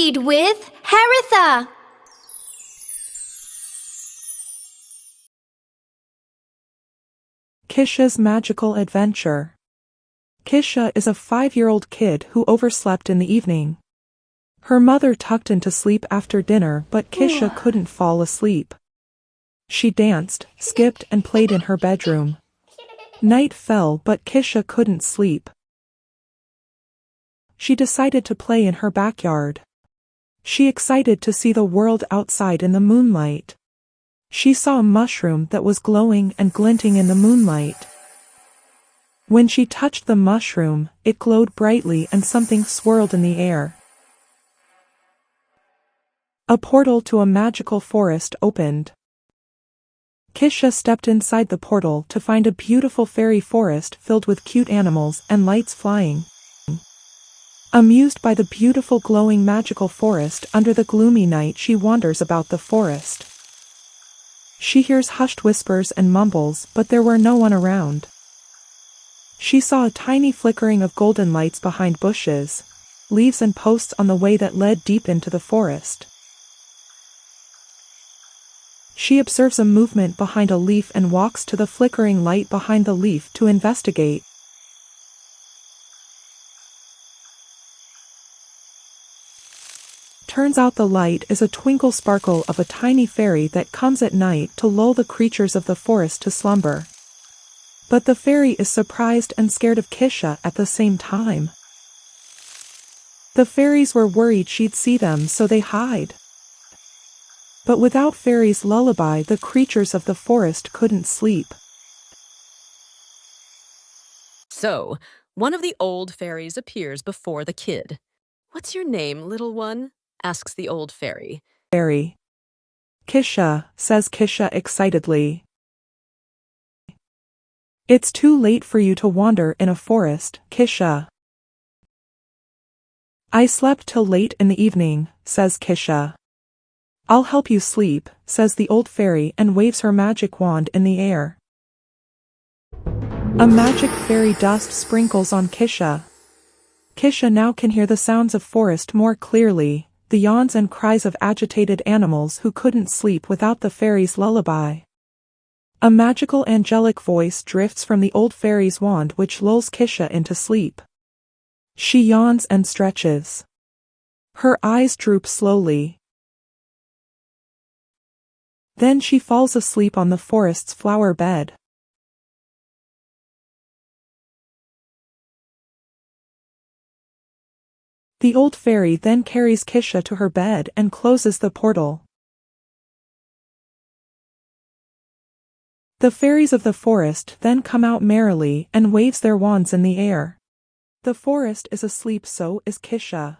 Read with Haritha. Kisha's Magical Adventure. Kisha is a 5-year-old kid who overslept in the evening. Her mother tucked in to sleep after dinner, but Kisha couldn't fall asleep. She danced, skipped, and played in her bedroom. Night fell, but Kisha couldn't sleep. She decided to play in her backyard. She excited to see the world outside in the moonlight. She saw a mushroom that was glowing and glinting in the moonlight. When she touched the mushroom, it glowed brightly and something swirled in the air. A portal to a magical forest opened. Kisha stepped inside the portal to find a beautiful fairy forest filled with cute animals and lights flying. Amused by the beautiful glowing magical forest under the gloomy night, she wanders about the forest. She hears hushed whispers and mumbles, but there were no one around. She saw a tiny flickering of golden lights behind bushes, leaves and posts on the way that led deep into the forest. She observes a movement behind a leaf and walks to the flickering light behind the leaf to investigate. Turns out the light is a twinkle sparkle of a tiny fairy that comes at night to lull the creatures of the forest to slumber. But the fairy is surprised and scared of Kisha at the same time. The fairies were worried she'd see them, so they hide. But without Fairy's lullaby, the creatures of the forest couldn't sleep. So, one of the old fairies appears before the kid. "What's your name, little one?" asks the old fairy. Fairy. Kisha, says Kisha excitedly. It's too late for you to wander in a forest, Kisha. I slept till late in the evening, says Kisha. I'll help you sleep, says the old fairy and waves her magic wand in the air. A magic fairy dust sprinkles on Kisha. Kisha now can hear the sounds of forest more clearly, the yawns and cries of agitated animals who couldn't sleep without the fairy's lullaby. A magical angelic voice drifts from the old fairy's wand which lulls Kisha into sleep. She yawns and stretches. Her eyes droop slowly. Then she falls asleep on the forest's flower bed. The old fairy then carries Kisha to her bed and closes the portal. The fairies of the forest then come out merrily and waves their wands in the air. The forest is asleep, so is Kisha.